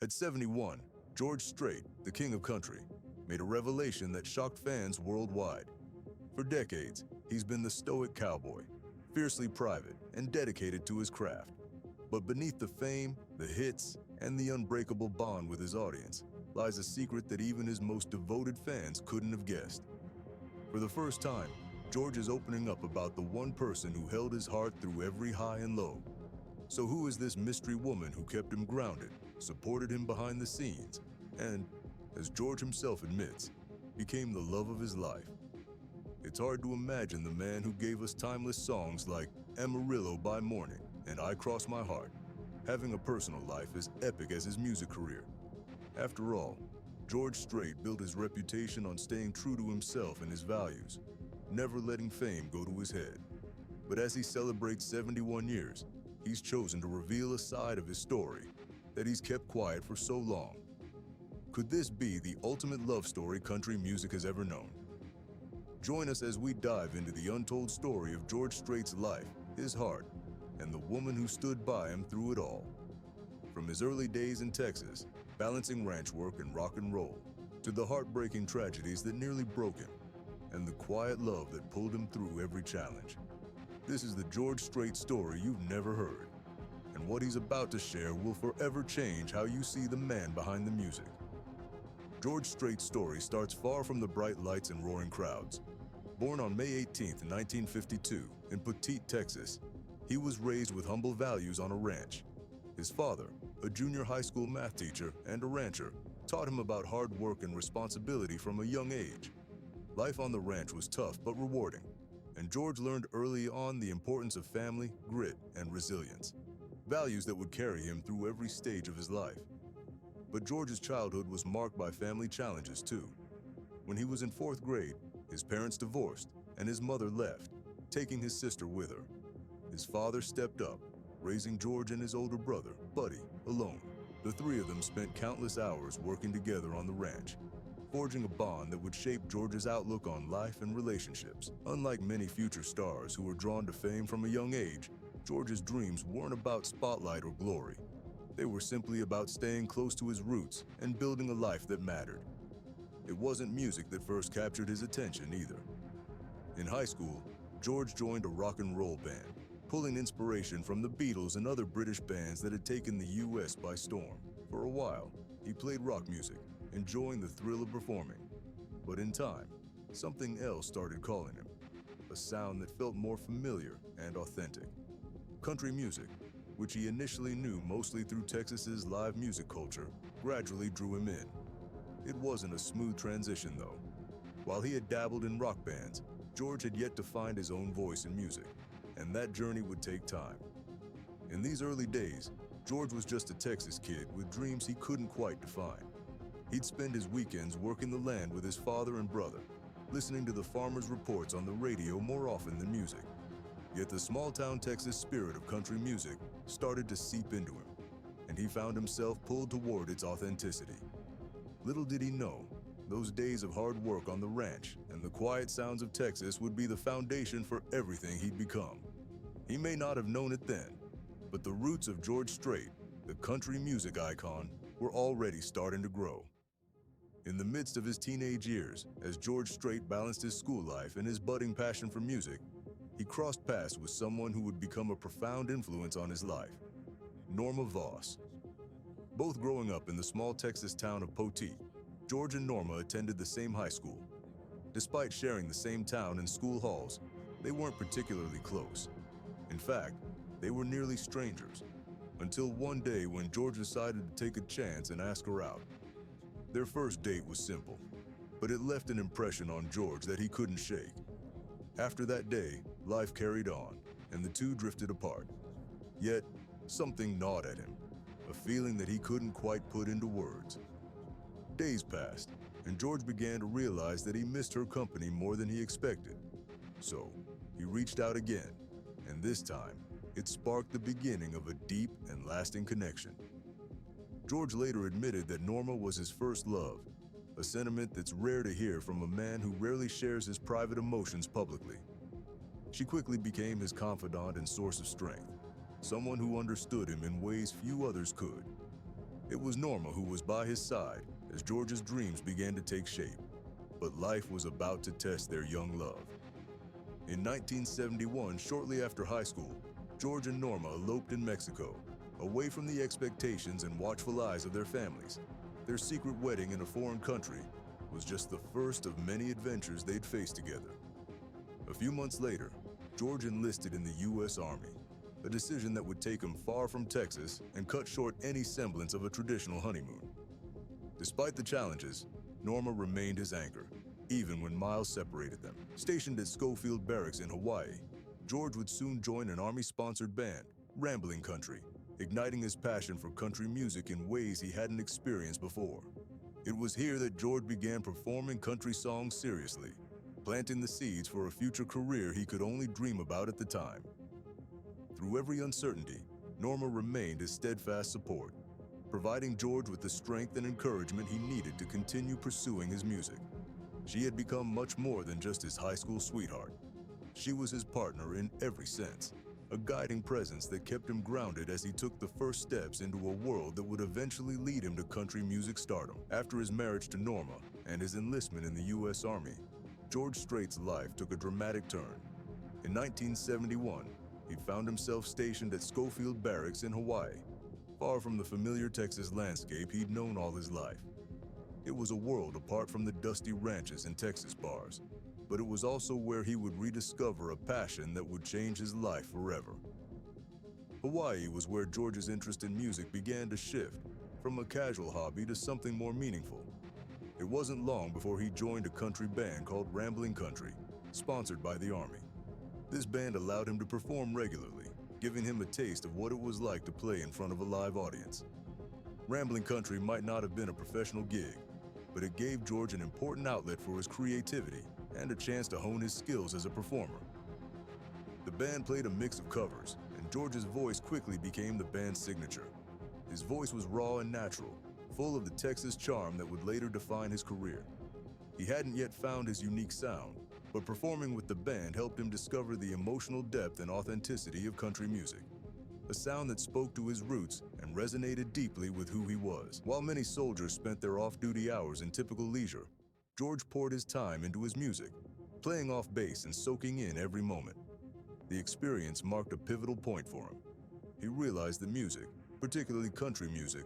At 71, George Strait, the king of country, made a revelation that shocked fans worldwide. For decades, he's been the stoic cowboy, fiercely private and dedicated to his craft. But beneath the fame, the hits, and the unbreakable bond with his audience lies a secret that even his most devoted fans couldn't have guessed. For the first time, George is opening up about the one person who held his heart through every high and low. So who is this mystery woman who kept him grounded, supported him behind the scenes, and, as George himself admits, became the love of his life? It's hard to imagine the man who gave us timeless songs like Amarillo by Morning and I Cross My Heart, having a personal life as epic as his music career. After all, George Strait built his reputation on staying true to himself and his values, never letting fame go to his head. But as he celebrates 71 years, he's chosen to reveal a side of his story that he's kept quiet for so long. Could this be the ultimate love story country music has ever known? Join us as we dive into the untold story of George Strait's life, his heart, and the woman who stood by him through it all. From his early days in Texas, balancing ranch work and rock and roll, to the heartbreaking tragedies that nearly broke him, and the quiet love that pulled him through every challenge. This is the George Strait story you've never heard, and what he's about to share will forever change how you see the man behind the music. George Strait's story starts far from the bright lights and roaring crowds. Born on May 18, 1952, in Petite, Texas, he was raised with humble values on a ranch. His father, a junior high school math teacher and a rancher, taught him about hard work and responsibility from a young age. Life on the ranch was tough but rewarding, and George learned early on the importance of family, grit, and resilience, values that would carry him through every stage of his life. But George's childhood was marked by family challenges too. When he was in 4th grade, his parents divorced and his mother left, taking his sister with her. His father stepped up, raising George and his older brother, Buddy, alone. The three of them spent countless hours working together on the ranch, forging a bond that would shape George's outlook on life and relationships. Unlike many future stars who were drawn to fame from a young age, George's dreams weren't about spotlight or glory. They were simply about staying close to his roots and building a life that mattered. It wasn't music that first captured his attention either. In high school, George joined a rock and roll band, pulling inspiration from the Beatles and other British bands that had taken the US by storm. For a while, he played rock music, enjoying the thrill of performing. But in time, something else started calling him, a sound that felt more familiar and authentic. Country music, which he initially knew mostly through Texas's live music culture, gradually drew him in. It wasn't a smooth transition though. While he had dabbled in rock bands, George had yet to find his own voice in music, and that journey would take time. In these early days, George was just a Texas kid with dreams he couldn't quite define. He'd spend his weekends working the land with his father and brother, listening to the farmers' reports on the radio more often than music. Yet the small-town Texas spirit of country music started to seep into him, and he found himself pulled toward its authenticity. Little did he know, those days of hard work on the ranch and the quiet sounds of Texas would be the foundation for everything he'd become. He may not have known it then, but the roots of George Strait, the country music icon, were already starting to grow. In the midst of his teenage years, as George Strait balanced his school life and his budding passion for music, he crossed paths with someone who would become a profound influence on his life, Norma Voss. Both growing up in the small Texas town of Petite, George and Norma attended the same high school. Despite sharing the same town and school halls, they weren't particularly close. In fact, they were nearly strangers, until one day when George decided to take a chance and ask her out. Their first date was simple, but it left an impression on George that he couldn't shake. After that day, life carried on, and the two drifted apart. Yet, something gnawed at him, a feeling that he couldn't quite put into words. Days passed, and George began to realize that he missed her company more than he expected. So, he reached out again, and this time, it sparked the beginning of a deep and lasting connection. George later admitted that Norma was his first love, a sentiment that's rare to hear from a man who rarely shares his private emotions publicly. She quickly became his confidant and source of strength, someone who understood him in ways few others could. It was Norma who was by his side as George's dreams began to take shape, but life was about to test their young love. In 1971, shortly after high school, George and Norma eloped in Mexico, away from the expectations and watchful eyes of their families. Their secret wedding in a foreign country was just the first of many adventures they'd face together. A few months later, George enlisted in the U.S. Army, a decision that would take him far from Texas and cut short any semblance of a traditional honeymoon. Despite the challenges, Norma remained his anchor, even when miles separated them. Stationed at Schofield Barracks in Hawaii, George would soon join an Army-sponsored band, Rambling Country, igniting his passion for country music in ways he hadn't experienced before. It was here that George began performing country songs seriously, planting the seeds for a future career he could only dream about at the time. Through every uncertainty, Norma remained his steadfast support, providing George with the strength and encouragement he needed to continue pursuing his music. She had become much more than just his high school sweetheart. She was his partner in every sense, a guiding presence that kept him grounded as he took the first steps into a world that would eventually lead him to country music stardom. After his marriage to Norma and his enlistment in the U.S. Army, George Strait's life took a dramatic turn. In 1971, he found himself stationed at Schofield Barracks in Hawaii, far from the familiar Texas landscape he'd known all his life. It was a world apart from the dusty ranches and Texas bars, but it was also where he would rediscover a passion that would change his life forever. Hawaii was where George's interest in music began to shift, from a casual hobby to something more meaningful. It wasn't long before he joined a country band called Rambling Country, sponsored by the Army. This band allowed him to perform regularly, giving him a taste of what it was like to play in front of a live audience. Rambling Country might not have been a professional gig, but it gave George an important outlet for his creativity and a chance to hone his skills as a performer. The band played a mix of covers, and George's voice quickly became the band's signature. His voice was raw and natural, full of the Texas charm that would later define his career. He hadn't yet found his unique sound, but performing with the band helped him discover the emotional depth and authenticity of country music, a sound that spoke to his roots and resonated deeply with who he was. While many soldiers spent their off-duty hours in typical leisure, George poured his time into his music, playing off bass and soaking in every moment. The experience marked a pivotal point for him. He realized that music, particularly country music,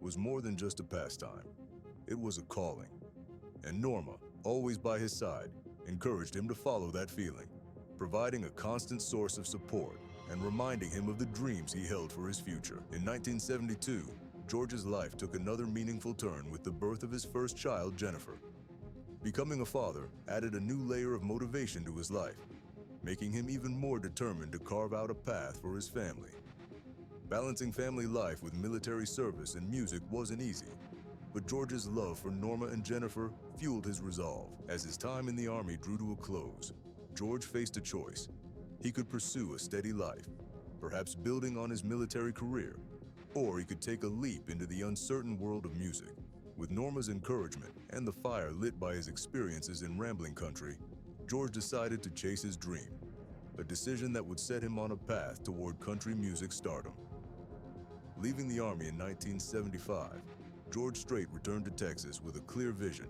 was more than just a pastime. It was a calling. And Norma, always by his side, encouraged him to follow that feeling, providing a constant source of support and reminding him of the dreams he held for his future. In 1972, George's life took another meaningful turn with the birth of his first child, Jennifer. Becoming a father added a new layer of motivation to his life, making him even more determined to carve out a path for his family. Balancing family life with military service and music wasn't easy, but George's love for Norma and Jennifer fueled his resolve. As his time in the Army drew to a close, George faced a choice. He could pursue a steady life, perhaps building on his military career, or he could take a leap into the uncertain world of music. With Norma's encouragement and the fire lit by his experiences in Rambling Country, George decided to chase his dream, a decision that would set him on a path toward country music stardom. Leaving the Army in 1975, George Strait returned to Texas with a clear vision.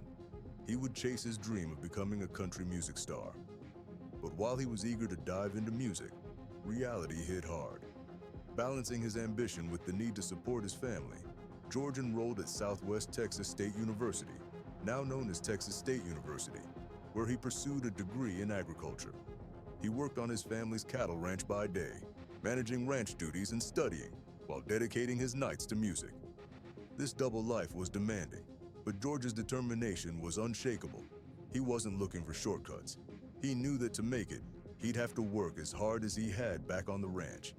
He would chase his dream of becoming a country music star. But while he was eager to dive into music, reality hit hard. Balancing his ambition with the need to support his family, George enrolled at Southwest Texas State University, now known as Texas State University, where he pursued a degree in agriculture. He worked on his family's cattle ranch by day, managing ranch duties and studying, while dedicating his nights to music. This double life was demanding, but George's determination was unshakable. He wasn't looking for shortcuts. He knew that to make it, he'd have to work as hard as he had back on the ranch.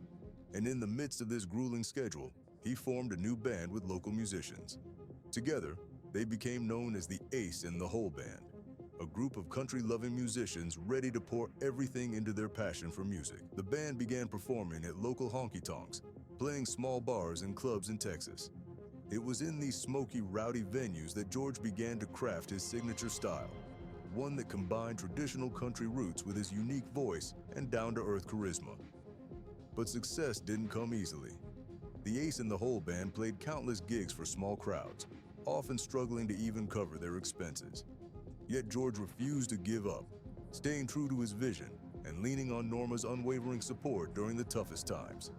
And in the midst of this grueling schedule, he formed a new band with local musicians. Together, they became known as the Ace in the Hole Band, a group of country-loving musicians ready to pour everything into their passion for music. The band began performing at local honky-tonks, playing small bars and clubs in Texas. It was in these smoky, rowdy venues that George began to craft his signature style, one that combined traditional country roots with his unique voice and down-to-earth charisma. But success didn't come easily. The Ace in the Hole band played countless gigs for small crowds, often struggling to even cover their expenses. Yet George refused to give up, staying true to his vision and leaning on Norma's unwavering support during the toughest times.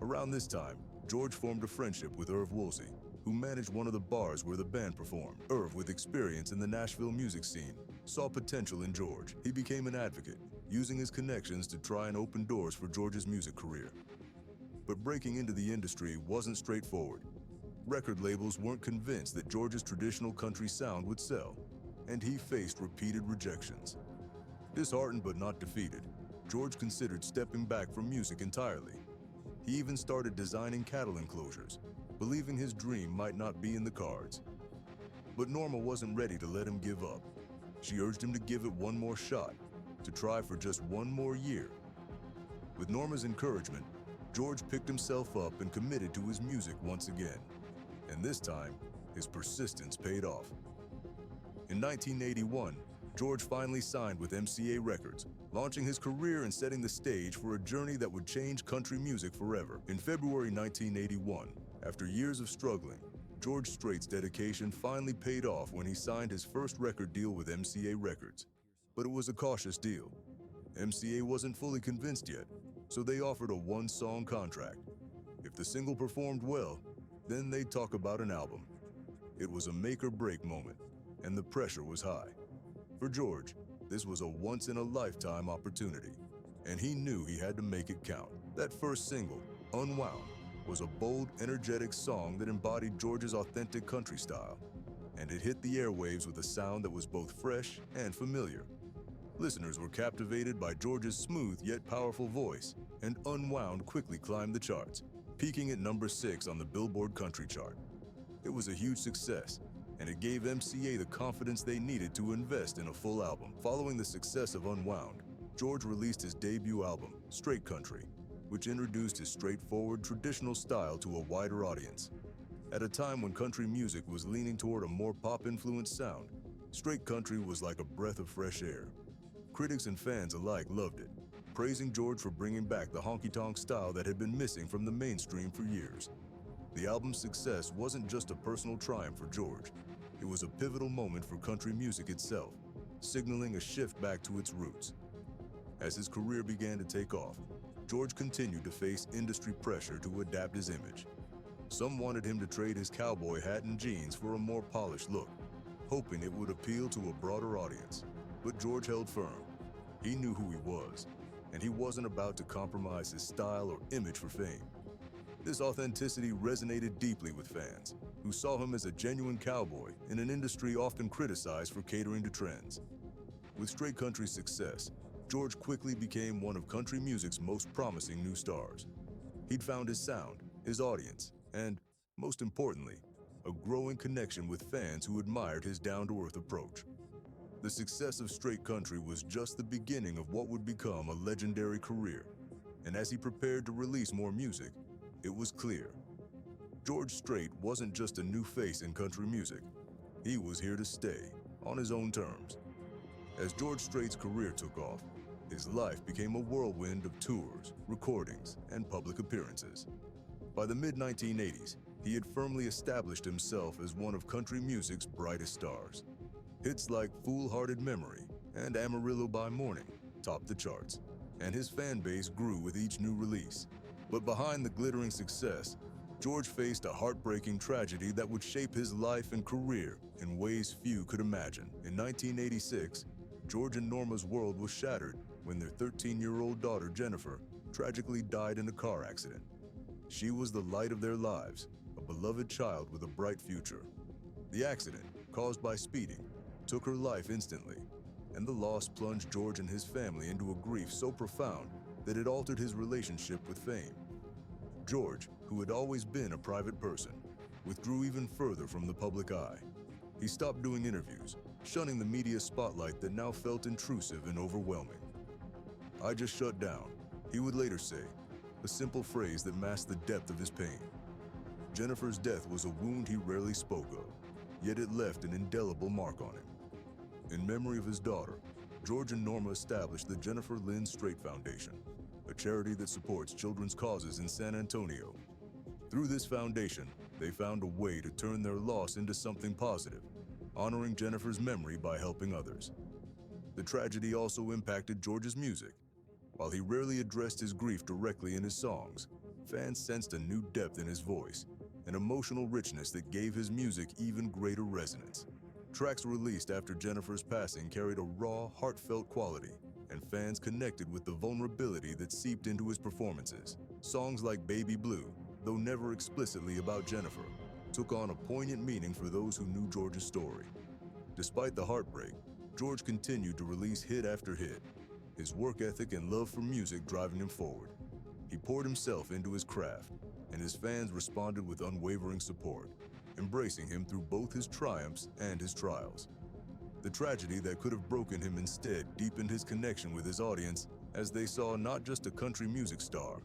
Around this time, George formed a friendship with Irv Woolsey, who managed one of the bars where the band performed. Irv, with experience in the Nashville music scene, saw potential in George. He became an advocate, using his connections to try and open doors for George's music career. But breaking into the industry wasn't straightforward. Record labels weren't convinced that George's traditional country sound would sell, and he faced repeated rejections. Disheartened but not defeated, George considered stepping back from music entirely. He even started designing cattle enclosures, believing his dream might not be in the cards. But Norma wasn't ready to let him give up. She urged him to give it one more shot, to try for just one more year. With Norma's encouragement, George picked himself up and committed to his music once again. And this time, his persistence paid off. In 1981, George finally signed with MCA Records, launching his career and setting the stage for a journey that would change country music forever. In February 1981, after years of struggling, George Strait's dedication finally paid off when he signed his first record deal with MCA Records. But it was a cautious deal. MCA wasn't fully convinced yet, so they offered a one-song contract. If the single performed well, then they'd talk about an album. It was a make-or-break moment, and the pressure was high. For George, this was a once-in-a-lifetime opportunity, and he knew he had to make it count. That first single, Unwound, was a bold, energetic song that embodied George's authentic country style, and it hit the airwaves with a sound that was both fresh and familiar. Listeners were captivated by George's smooth yet powerful voice, and Unwound quickly climbed the charts, peaking at number 6 on the Billboard Country chart. It was a huge success, and it gave MCA the confidence they needed to invest in a full album. Following the success of Unwound, George released his debut album, Strait Country, which introduced his straightforward, traditional style to a wider audience. At a time when country music was leaning toward a more pop-influenced sound, Strait Country was like a breath of fresh air. Critics and fans alike loved it, praising George for bringing back the honky-tonk style that had been missing from the mainstream for years. The album's success wasn't just a personal triumph for George. It was a pivotal moment for country music itself, signaling a shift back to its roots. As his career began to take off, George continued to face industry pressure to adapt his image. Some wanted him to trade his cowboy hat and jeans for a more polished look, hoping it would appeal to a broader audience. But George held firm. He knew who he was, and he wasn't about to compromise his style or image for fame. This authenticity resonated deeply with fans, who saw him as a genuine cowboy in an industry often criticized for catering to trends. With Strait Country's success, George quickly became one of country music's most promising new stars. He'd found his sound, his audience, and, most importantly, a growing connection with fans who admired his down-to-earth approach. The success of Strait Country was just the beginning of what would become a legendary career, and as he prepared to release more music, it was clear. George Strait wasn't just a new face in country music. He was here to stay, on his own terms. As George Strait's career took off, his life became a whirlwind of tours, recordings, and public appearances. By the mid-1980s, he had firmly established himself as one of country music's brightest stars. Hits like Foolhardy Memory and Amarillo by Morning topped the charts, and his fan base grew with each new release. But behind the glittering success, George faced a heartbreaking tragedy that would shape his life and career in ways few could imagine. In 1986, George and Norma's world was shattered when their 13-year-old daughter, Jennifer, tragically died in a car accident. She was the light of their lives, a beloved child with a bright future. The accident, caused by speeding, took her life instantly, and the loss plunged George and his family into a grief so profound that it altered his relationship with fame. George, who had always been a private person, withdrew even further from the public eye. He stopped doing interviews, shunning the media spotlight that now felt intrusive and overwhelming. "I just shut down," he would later say, a simple phrase that masked the depth of his pain. Jennifer's death was a wound he rarely spoke of, yet it left an indelible mark on him. In memory of his daughter, George and Norma established the Jennifer Lynn Strait Foundation, a charity that supports children's causes in San Antonio. Through this foundation, they found a way to turn their loss into something positive, honoring Jennifer's memory by helping others. The tragedy also impacted George's music. While he rarely addressed his grief directly in his songs, fans sensed a new depth in his voice, an emotional richness that gave his music even greater resonance. Tracks released after Jennifer's passing carried a raw, heartfelt quality, and fans connected with the vulnerability that seeped into his performances. Songs like Baby Blue, though never explicitly about Jennifer, took on a poignant meaning for those who knew George's story. Despite the heartbreak, George continued to release hit after hit, his work ethic and love for music driving him forward. He poured himself into his craft, and his fans responded with unwavering support, embracing him through both his triumphs and his trials. The tragedy that could have broken him instead deepened his connection with his audience, as they saw not just a country music star,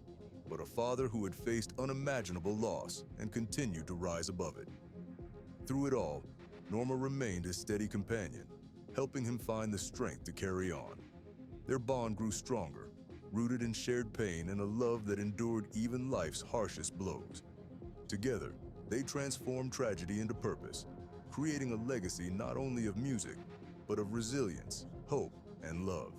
but a father who had faced unimaginable loss and continued to rise above it. Through it all, Norma remained his steady companion, helping him find the strength to carry on. Their bond grew stronger, rooted in shared pain and a love that endured even life's harshest blows. Together, they transformed tragedy into purpose, creating a legacy not only of music, but of resilience, hope, and love.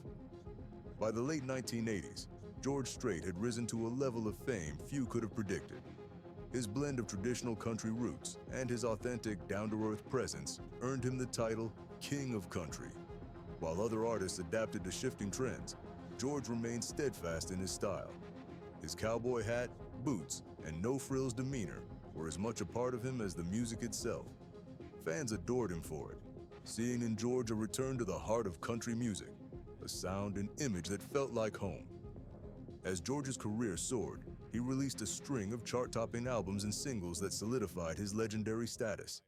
By the late 1980s, George Strait had risen to a level of fame few could have predicted. His blend of traditional country roots and his authentic, down-to-earth presence earned him the title King of Country. While other artists adapted to shifting trends, George remained steadfast in his style. His cowboy hat, boots, and no-frills demeanor were as much a part of him as the music itself. Fans adored him for it, seeing in George a return to the heart of country music, a sound and image that felt like home. As George's career soared, he released a string of chart-topping albums and singles that solidified his legendary status.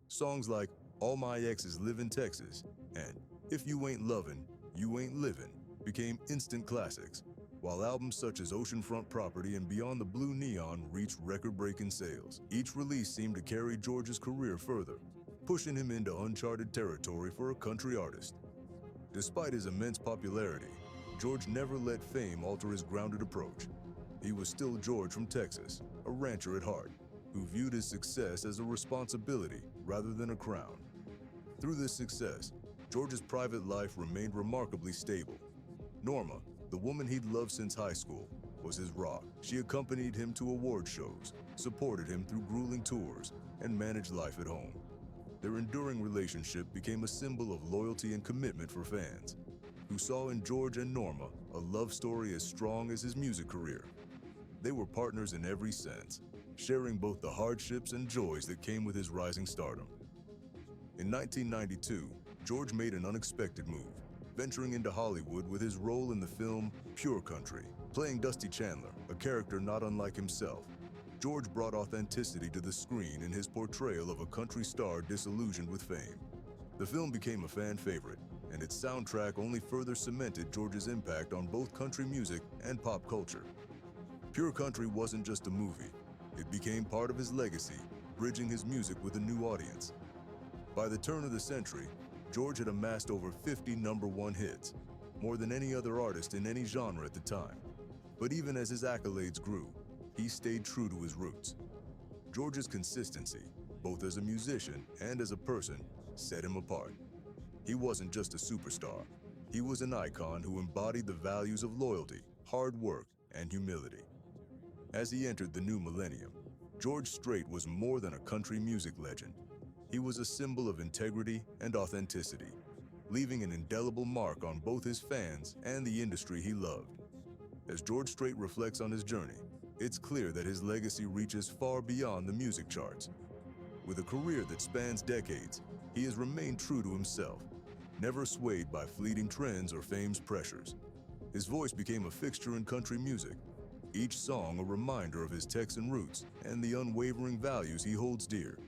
Songs like All My Exes Live in Texas and If You Ain't Lovin', You Ain't Livin' became instant classics, while albums such as Oceanfront Property and Beyond the Blue Neon reached record-breaking sales. Each release seemed to carry George's career further, pushing him into uncharted territory for a country artist. Despite his immense popularity, George never let fame alter his grounded approach. He was still George from Texas, a rancher at heart, who viewed his success as a responsibility rather than a crown. Through this success, George's private life remained remarkably stable. Norma, the woman he'd loved since high school, was his rock. She accompanied him to award shows, supported him through grueling tours, and managed life at home. Their enduring relationship became a symbol of loyalty and commitment for fans, who saw in George and Norma a love story as strong as his music career. They were partners in every sense, sharing both the hardships and joys that came with his rising stardom. In 1992, George made an unexpected move, venturing into Hollywood with his role in the film Pure Country. Playing Dusty Chandler, a character not unlike himself, George brought authenticity to the screen in his portrayal of a country star disillusioned with fame. The film became a fan favorite, and its soundtrack only further cemented George's impact on both country music and pop culture. Pure Country wasn't just a movie, it became part of his legacy, bridging his music with a new audience. By the turn of the century, George had amassed over 50 #1 hits, more than any other artist in any genre at the time. But even as his accolades grew, he stayed true to his roots. George's consistency, both as a musician and as a person, set him apart. He wasn't just a superstar. He was an icon who embodied the values of loyalty, hard work, and humility. As he entered the new millennium, George Strait was more than a country music legend. He was a symbol of integrity and authenticity, leaving an indelible mark on both his fans and the industry he loved. As George Strait reflects on his journey, it's clear that his legacy reaches far beyond the music charts. With a career that spans decades, he has remained true to himself, never swayed by fleeting trends or fame's pressures. His voice became a fixture in country music, each song a reminder of his Texan roots and the unwavering values he holds dear.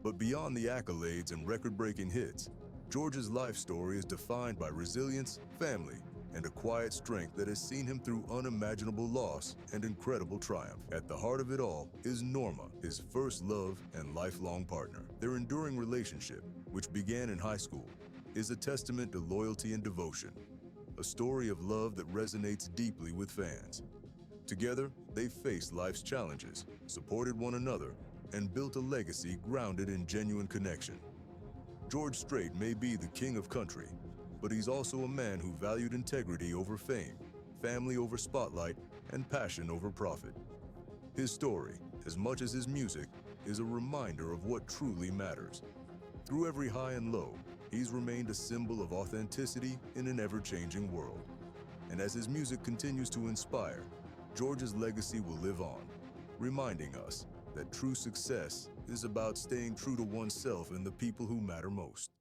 But beyond the accolades and record-breaking hits, George's life story is defined by resilience, family, and a quiet strength that has seen him through unimaginable loss and incredible triumph. At the heart of it all is Norma, his first love and lifelong partner. Their enduring relationship, which began in high school, is a testament to loyalty and devotion, a story of love that resonates deeply with fans. Together, they faced life's challenges, supported one another, and built a legacy grounded in genuine connection. George Strait may be the king of country, but he's also a man who valued integrity over fame, family over spotlight, and passion over profit. His story, as much as his music, is a reminder of what truly matters. Through every high and low, he's remained a symbol of authenticity in an ever-changing world. And as his music continues to inspire, George's legacy will live on, reminding us that true success is about staying true to oneself and the people who matter most.